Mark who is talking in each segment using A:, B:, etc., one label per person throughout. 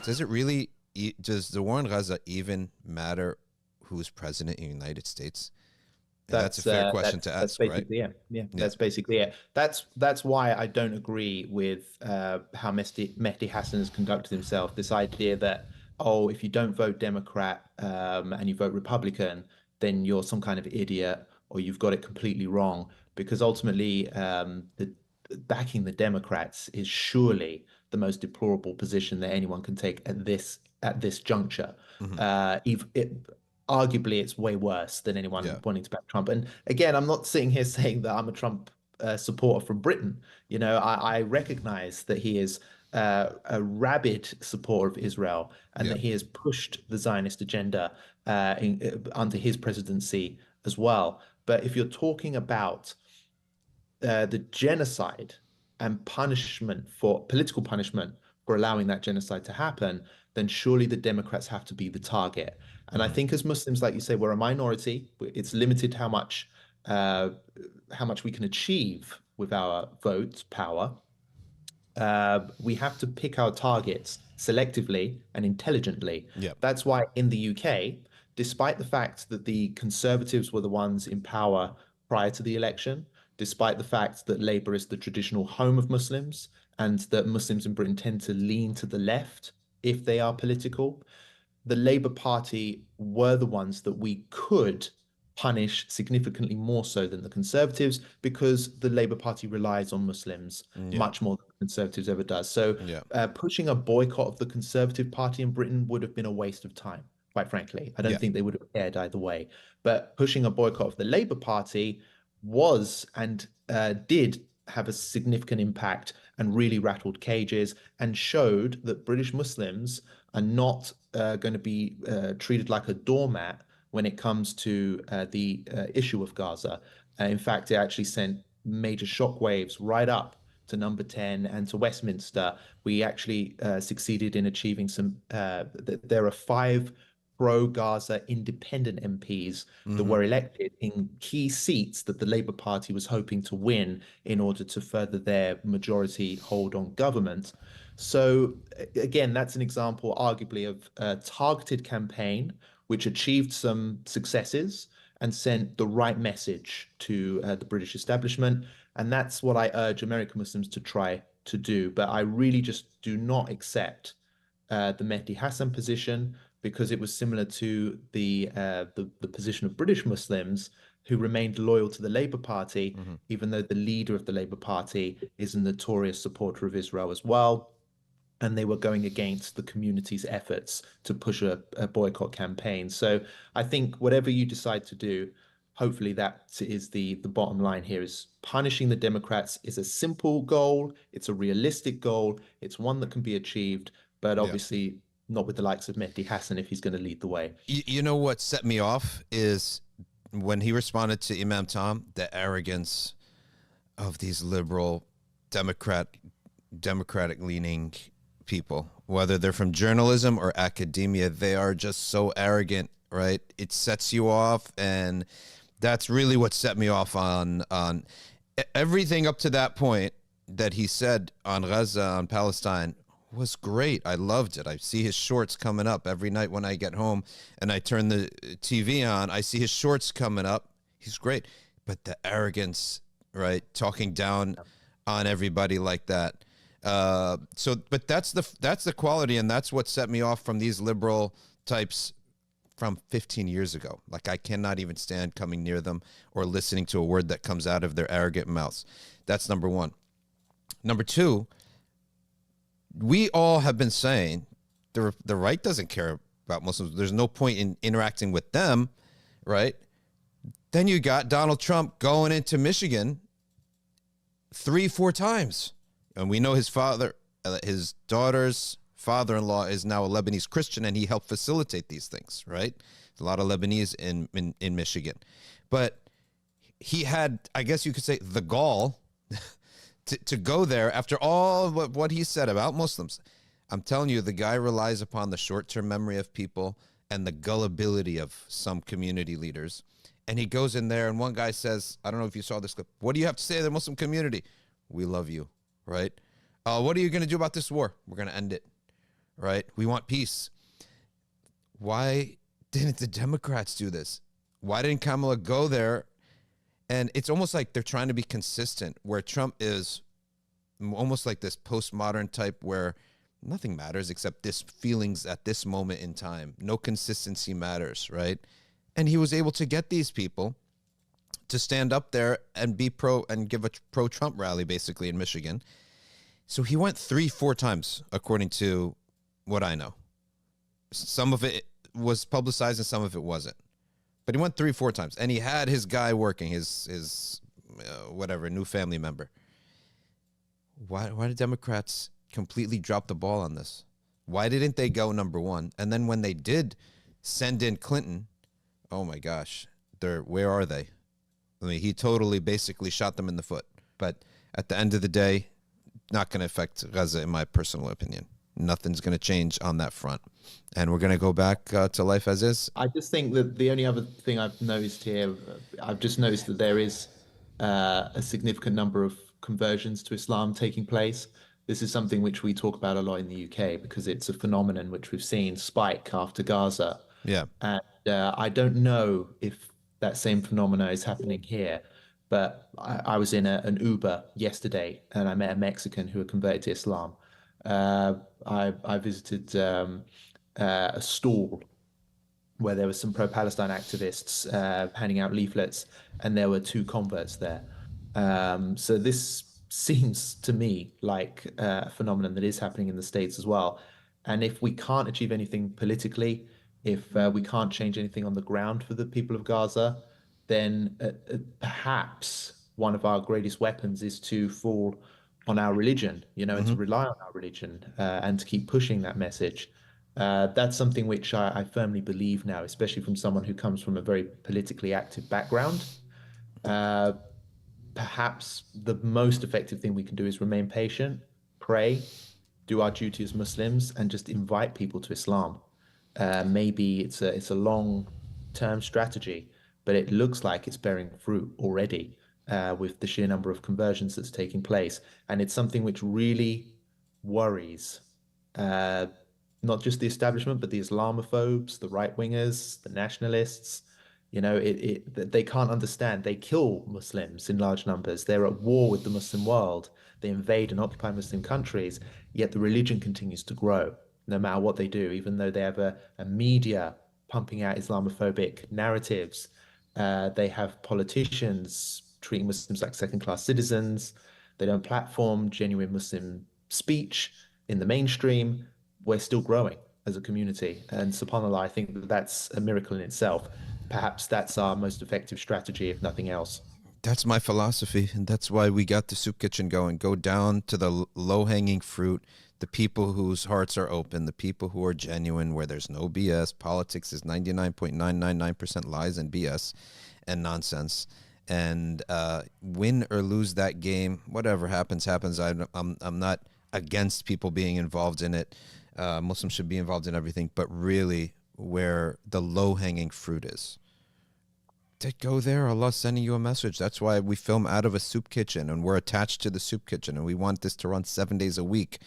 A: does it really, does the war in Gaza even matter who's president in the United States? And that's a fair question to
B: That's
A: ask, right?
B: basically it. Yeah,
A: Yeah.
B: that's basically it. That's why I don't agree with how Mehdi Hassan has conducted himself. This idea that, oh, if you don't vote Democrat and you vote Republican, then you're some kind of idiot or you've got it completely wrong. Because ultimately, the backing the Democrats is surely the most deplorable position that anyone can take at this juncture.
A: Hmm.
B: Arguably it's way worse than
A: Yeah.
B: anyone wanting to back Trump. And again, I'm not sitting here saying that I'm a Trump supporter from Britain. I recognize that he is a rabid supporter of Israel and
A: Yeah.
B: that he has pushed the Zionist agenda under his presidency as well. But if you're talking about the genocide and punishment for political punishment for allowing that genocide to happen, then surely the Democrats have to be the target. And I
A: Hmm.
B: think as Muslims, like you say, we're a minority. It's limited uh, how much we can achieve with our vote power. We have to pick our targets selectively and intelligently.
A: Yeah.
B: That's why in the UK, despite the fact that the Conservatives were the ones in power prior to the election, despite the fact that Labour is the traditional home of Muslims and that Muslims in Britain tend to lean to the left if they are political, the Labour Party were the ones that we could punish significantly more so than the Conservatives because the Labour Party relies on Muslims
A: Yeah.
B: much more than the Conservatives ever does. So
A: Yeah.
B: pushing a boycott of the Conservative Party in Britain would have been a waste of time, quite frankly. I don't
A: Yeah.
B: think they would have cared either way. But pushing a boycott of the Labour Party was and did have a significant impact and really rattled cages and showed that British Muslims are not going to be treated like a doormat when it comes to the issue of Gaza. In fact, it actually sent major shockwaves right up to number 10 and to Westminster. We actually succeeded in achieving there are five pro-Gaza independent MPs that
A: Hmm.
B: were elected in key seats that the Labour Party was hoping to win in order to further their majority hold on government. So again, that's an example, arguably, of a targeted campaign which achieved some successes and sent the right message to the British establishment. And that's what I urge American Muslims to try to do. But I really just do not accept the Mehdi Hassan position because it was similar to the position of British Muslims who remained loyal to the Labour Party,
A: Hmm.
B: even though the leader of the Labour Party is a notorious supporter of Israel as well. And they were going against the community's efforts to push a boycott campaign. So I think whatever you decide to do, hopefully that is the bottom line here is punishing the Democrats is a simple goal. It's a realistic goal. It's one that can be achieved, but
A: Yeah.
B: obviously not with the likes of Mehdi Hassan if he's going to lead the way.
A: You know what set me off is when he responded to Imam Tom, the arrogance of these liberal democratic leaning people, whether they're from journalism or academia, they are just so arrogant, right? It sets you off, and that's really what set me off on everything up to that point that he said on Gaza, on Palestine, was great. I loved it. I see his shorts coming up every night when I get home and I turn the TV on. I see his shorts coming up. He's great. But the arrogance, right? Talking down on everybody like that. But that's the quality, and that's what set me off from these liberal types from 15 years ago. Like, I cannot even stand coming near them or listening to a word that comes out of their arrogant mouths. That's number one. Number two, we all have been saying the right doesn't care about Muslims. There's no point in interacting with them, right? Then you got Donald Trump going into Michigan 3, 4 times. And we know his daughter's father-in-law is now a Lebanese Christian, and he helped facilitate these things, right? A lot of Lebanese in Michigan. But he had, I guess you could say, the gall to go there after all what he said about Muslims. I'm telling you, the guy relies upon the short-term memory of people and the gullibility of some community leaders. And he goes in there, and one guy says, I don't know if you saw this clip, what do you have to say to the Muslim community? We love you, right? What are you going to do about this war? We're going to end it, right? We want peace. Why didn't the Democrats do this? Why didn't Kamala go there? And it's almost like they're trying to be consistent, where Trump is almost like this postmodern type where nothing matters except this feelings at this moment in time. No consistency matters, right? And he was able to get these people to stand up there and be pro and give a pro Trump rally basically in Michigan. So he went 3-4 times, according to what I know. Some of it was publicized and some of it wasn't. But he went 3-4 times, and he had his guy working, his whatever, new family member. Why did Democrats completely drop the ball on this? Why didn't they go number one? And then when they did send in Clinton, oh my gosh, where are they? I mean, he totally basically shot them in the foot. But at the end of the day, not going to affect Gaza, in my personal opinion. Nothing's going to change on that front. And we're going to go back to life as is.
B: I just think that the only other thing I've noticed here, I've just noticed that there is a significant number of conversions to Islam taking place. This is something which we talk about a lot in the UK because it's a phenomenon which we've seen spike after Gaza.
A: Yeah.
B: And I don't know if that same phenomena is happening here, but I was in an Uber yesterday and I met a Mexican who had converted to Islam. I visited a stall where there were some pro-Palestine activists handing out leaflets, and there were two converts there. So this seems to me like a phenomenon that is happening in the States as well. And if we can't achieve anything politically, if we can't change anything on the ground for the people of Gaza, then perhaps one of our greatest weapons is to fall on our religion, and to rely on our religion and to keep pushing that message. That's something which I firmly believe now, especially from someone who comes from a very politically active background. Uh, Perhaps the most effective thing we can do is remain patient, pray, do our duty as Muslims, and just invite people to Islam. Maybe it's a long-term strategy, but it looks like it's bearing fruit already with the sheer number of conversions that's taking place, and it's something which really worries uh, not just the establishment, but the Islamophobes, the right-wingers, the nationalists. They can't understand. They kill Muslims in large numbers. They're at war with the Muslim world. They invade and occupy Muslim countries, yet the religion continues to grow no matter what they do, even though they have a media pumping out Islamophobic narratives. They have politicians treating Muslims like second-class citizens. They don't platform genuine Muslim speech in the mainstream. We're still growing as a community. And subhanAllah, I think that that's a miracle in itself. Perhaps that's our most effective strategy, if nothing else.
A: That's my philosophy, and that's why we got the soup kitchen going. Go down to the low-hanging fruit, the people whose hearts are open, the people who are genuine, where there's no BS. Politics is 99.999% lies and BS and nonsense. And win or lose that game, whatever happens, happens. I'm not against people being involved in it. Muslims should be involved in everything, but really where the low-hanging fruit is, to go there, Allah's sending you a message. That's why we film out of a soup kitchen, and we're attached to the soup kitchen, and we want this to run 7 days a week,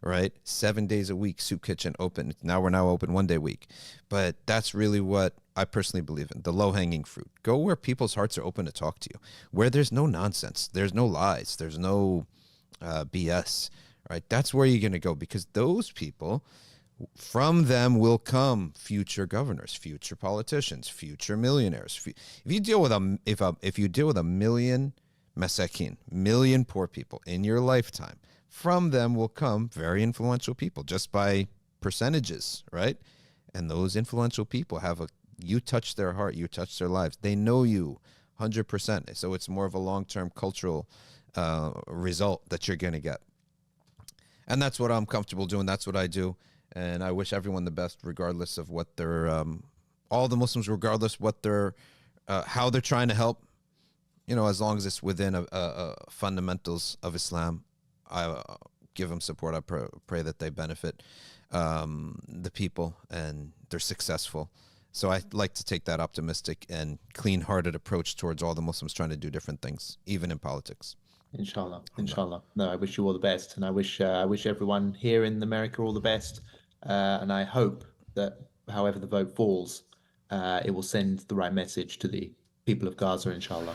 A: right? 7 days a week, soup kitchen open. We're now open 1 day a week. But that's really what I personally believe in, the low-hanging fruit. Go where people's hearts are open to talk to you, where there's no nonsense, there's no lies, there's no BS, right? That's where you're going to go, because those people, from them will come future governors, future politicians, future millionaires. If you deal with if you deal with a million masakin, million poor people in your lifetime, from them will come very influential people, just by percentages, right? And those influential people you touch their heart, you touch their lives. They know you 100%. So it's more of a long-term cultural result that you're going to get. And that's what I'm comfortable doing. That's what I do. And I wish everyone the best, regardless of what all the Muslims, regardless what how they're trying to help, as long as it's within fundamentals of Islam. I give them support. I pray that they benefit the people and they're successful. So I like to take that optimistic and clean-hearted approach towards all the Muslims trying to do different things, even in politics.
B: Inshallah, inshallah. No, I wish you all the best, and I wish everyone here in America all the best. And I hope that however the vote falls, it will send the right message to the people of Gaza, inshallah.